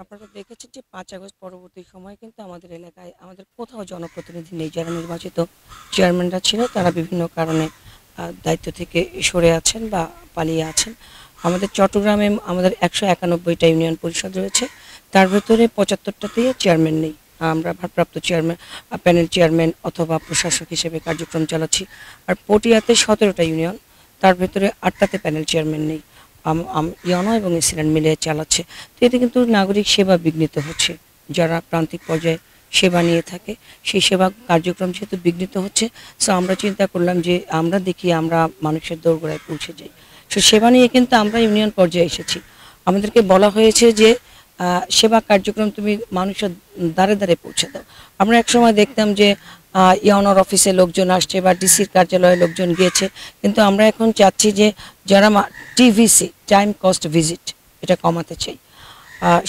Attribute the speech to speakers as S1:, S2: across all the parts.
S1: আপনারা দেখেছেন যে ৫ আগস্ট পরবর্তী সময়ে কিন্তু আমাদের এলাকায় আমাদের কোথাও জনপ্রতিনিধি নেই। যারা নির্বাচিত চেয়ারম্যানরা ছিল তারা বিভিন্ন কারণে দায়িত্ব থেকে সরে আছেন বা পালিয়ে আছেন। আমাদের চট্টগ্রামে আমাদের ১৯১টা ইউনিয়ন পরিষদ রয়েছে। তার ভেতরে ৭৫টাতেই চেয়ারম্যান নেই। আমরা ভারপ্রাপ্ত চেয়ারম্যান, প্যানেল চেয়ারম্যান অথবা প্রশাসক হিসেবে কার্যক্রম চালাচ্ছি। আর পটিয়াতে ১৭টা ইউনিয়ন, তার ভেতরে ৮টাতে প্যানেল চেয়ারম্যান নেই। ইয়নো এবং এসিল্যান্ড মিলে চালাচ্ছে। তো এতে কিন্তু নাগরিক সেবা বিঘ্নিত হচ্ছে। যারা প্রান্তিক পর্যায়ে সেবা নিয়ে থাকে সেই সেবা কার্যক্রম যেহেতু বিঘ্নিত হচ্ছে, সো আমরা চিন্তা করলাম যে আমরা দেখি আমরা মানুষের দোরগোড়ায় পৌঁছে যাই। সো সেবা নিয়ে কিন্তু আমরা ইউনিয়ন পর্যায়ে এসেছি। আমাদেরকে বলা হয়েছে যে সেবা কার্যক্রম তুমি মানুষের দ্বারে দ্বারে পৌঁছে দাও। আমরা একসময় দেখতাম যে ইউনোর অফিসে লোকজন আসছে বা ডিসির কার্যালয়ে লোকজন গিয়েছে, কিন্তু আমরা এখন চাচ্ছি যে যারা টিভিসি টাইম কস্ট ভিজিট এটা কমাতে চাই।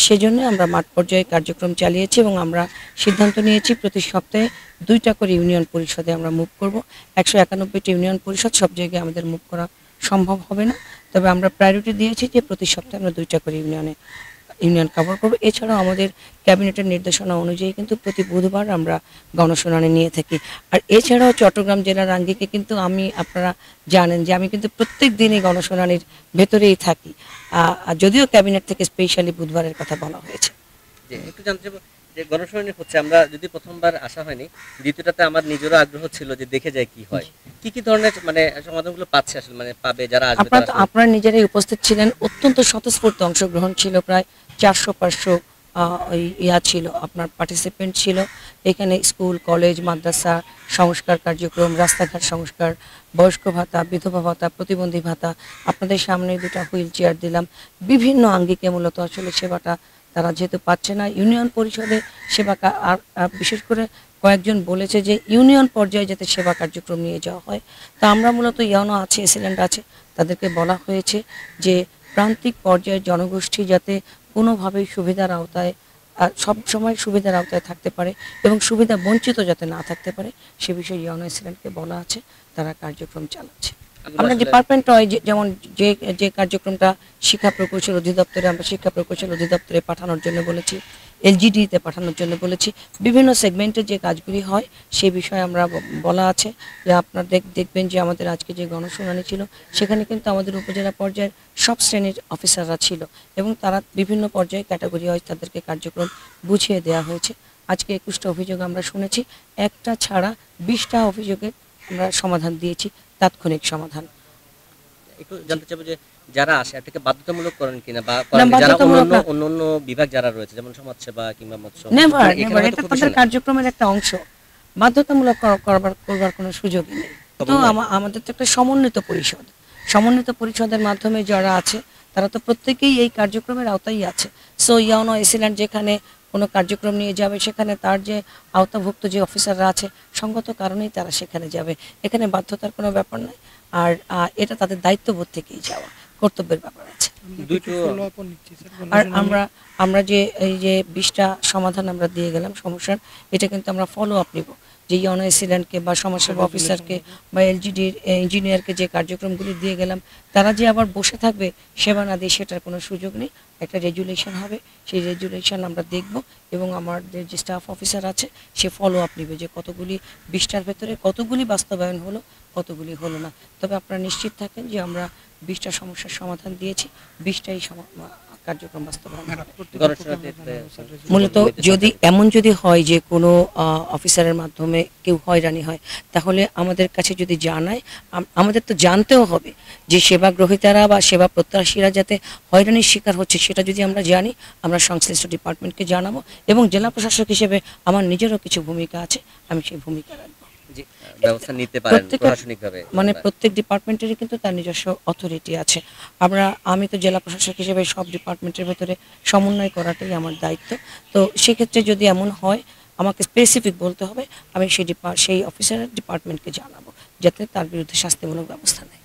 S1: সেজন্য আমরা মাঠ পর্যায়ে কার্যক্রম চালিয়েছি এবং আমরা সিদ্ধান্ত নিয়েছি প্রতি সপ্তাহে ২টা করে ইউনিয়ন পরিষদে আমরা মুভ করব। ১৯১টি ইউনিয়ন পরিষদ সব জায়গায় আমাদের মুভ করা সম্ভব হবে না, তবে আমরা প্রায়োরিটি দিয়েছি যে প্রতি সপ্তাহে আমরা ২টা করে ইউনিয়ন কভার করব। এছাড়াও আমাদের ক্যাবিনেটের নির্দেশনা অনুযায়ী কিন্তু প্রতি বুধবার আমরা গণশুনানি নিয়ে থাকি। আর এছাড়াও চট্টগ্রাম জেলার আঙ্গিকে কিন্তু আপনারা জানেন যে আমি কিন্তু প্রত্যেক দিনই গণশুনানির ভেতরেই থাকি, যদিও ক্যাবিনেট থেকে স্পেশালি বুধবারের কথা বলা হয়েছে।
S2: একটু জানতে চাইবো যে গণশুনানি হচ্ছে, আমরা যদি প্রথমবার আসা হয়নি, দ্বিতীয়টাতে আমার নিজেরও আগ্রহ ছিল যে দেখে যায় কি হয়, কি ধরনের মানে সমাধানগুলো পাচ্ছে আসলে, মানে পাবে যারা আসবে।
S1: আপনারা নিজেরাই উপস্থিত ছিলেন, অত্যন্ত স্বতঃস্ফূর্ত অংশগ্রহণ ছিল। প্রায় ৪০০-৫০০ ছিল, আপনার পার্টিসিপেন্ট ছিল। এখানে স্কুল, কলেজ, মাদ্রাসা সংস্কার কার্যক্রম, রাস্তাঘাট সংস্কার, বয়স্ক ভাতা, বিধবা ভাতা, প্রতিবন্ধী ভাতা, আপনাদের সামনে 2টা হুইল চেয়ার দিলাম। বিভিন্ন আঙ্গিকে মূলত আসলে সেবাটা তারা যেহেতু পাচ্ছে না ইউনিয়ন পরিষদে সেবা, আর বিশেষ করে কয়েকজন বলেছে যে ইউনিয়ন পর্যায়ে যাতে সেবা কার্যক্রম নিয়ে যাওয়া হয়। তা আমরা মূলত ইউনো আছে, এসিল্যান্ড আছে, তাদেরকে বলা হয়েছে যে প্রান্তিক পর্যায়ে জনগোষ্ঠী যাতে কোনোভাবেই সুবিধার আওতায় সব সময় সুবিধার আওতায় থাকতে পারে এবং সুবিধা বঞ্চিত যাতে না থাকতে পারে, সে বিষয়ে ইউনো এসিল্যান্ডকে বলা আছে, তারা কার্যক্রম চালাচ্ছে। আমরা ডিপার্টমেন্ট যেমন যে যে কার্যক্রমটা শিক্ষা প্রকৌশল অধিদপ্তরে, আমরা শিক্ষা প্রকৌশল অধিদপ্তরে পাঠানোর জন্য বলেছি, এলজিডিতে পাঠানোর জন্য বলেছি। বিভিন্ন সেগমেন্টে যে কাজগুলি হয় সে বিষয়ে আমরা বলা আছে যে আপনারা দেখবেন যে আমাদের আজকে যে গণশুনানি ছিল সেখানে কিন্তু আমাদের উপজেলা পর্যায়ের সব শ্রেণীর অফিসাররা ছিল এবং তারা বিভিন্ন পর্যায়ে ক্যাটাগরি হয় তাদেরকে কার্যক্রম বুঝিয়ে দেওয়া হয়েছে। আজকে 21টা অভিযোগ আমরা শুনেছি, একটা ছাড়া 20টা অভিযোগের আমরা সমাধান দিয়েছি, তাৎক্ষণিক সমাধান।
S2: একটু জানতে চাইবো যে যারা আসে এটাকে বাধ্যতামূলক করেন কিনা, বা যারা অন্য বিভাগ যারা রয়েছে যেমন সমাজসেবা কিংবা মৎস্য,
S1: নেভার, এটা তাদের কার্যক্রমের একটা অংশ, বাধ্যতামূলক করবার কোনো সুযোগই নেই। তো আমাদের তো একটা সমন্বিত পরিষদের মাধ্যমে যারা আছে তারা তো প্রত্যেকেই এই কার্যক্রমের আওতায় আছে। সো ইউনো এসিল্যান্ড যেখানে কোনো কার্যক্রম নিয়ে যাবে সেখানে তার যে আওতাভুক্ত যে অফিসাররা আছে সঙ্গত কারণেই তারা সেখানে যাবে, এখানে বাধ্যতার কোনো ব্যাপার নাই। আর এটা তাদের দায়িত্ববোধ থেকেই যাওয়া, কর্তব্যের ব্যাপার আছে। আর আমরা যে এই যে 20টা সমাধান আমরা দিয়ে গেলাম সমস্যার, এটা কিন্তু আমরা ফলো আপ নিব যে ইউনো এসিল্যান্ডকে বা সমাজসেবা অফিসারকে বা এলজিডির ইঞ্জিনিয়ারকে যে কার্যক্রমগুলি দিয়ে গেলাম, তারা যে আবার বসে থাকবে সেবা না দিয়ে সেটার কোনো সুযোগ নেই। একটা রেজুলেশন হবে, সেই রেজুলেশন আমরা দেখব এবং আমাদের যে স্টাফ অফিসার আছে সে ফলো আপ নিবে যে কতগুলি 20টার ভেতরে কতগুলি বাস্তবায়ন হলো, কতগুলি হলো না। তবে আপনারা নিশ্চিত থাকেন যে আমরা 20টা সমস্যার সমাধান দিয়েছি, 20টাই কার্যক্রম বাস্তবায়ন। মূলত যদি হয় যে কোনো অফিসারের মাধ্যমে কেউ হয়রানি হয়, তাহলে আমাদের কাছে যদি জানায়, আমাদের তো জানতেও হবে যে সেবা গ্রহীতারা বা সেবা প্রত্যাশীরা যাতে হয়রানির শিকার হচ্ছে সেটা যদি আমরা জানি, আমরা সংশ্লিষ্ট ডিপার্টমেন্টকে জানাবো এবং জেলা প্রশাসক হিসেবে আমার নিজেরও কিছু ভূমিকা আছে, আমি সেই ভূমিকা রাখবো।
S2: ব্যবস্থা নিতে পারেন প্রশাসনিকভাবে,
S1: মানে প্রত্যেক ডিপার্টমেন্টেরই কিন্তু তার নিজস্ব অথরিটি আছে। আমি তো জেলা প্রশাসক হিসেবে সব ডিপার্টমেন্টের ভেতরে সমন্বয় করাটাই আমার দায়িত্ব। তো সেক্ষেত্রে যদি এমন হয় আমাকে স্পেসিফিক বলতে হবে, আমি সেই অফিসারের ডিপার্টমেন্টকে জানাবো যাতে তার বিরুদ্ধে শাস্তিমূলক ব্যবস্থা নেয়।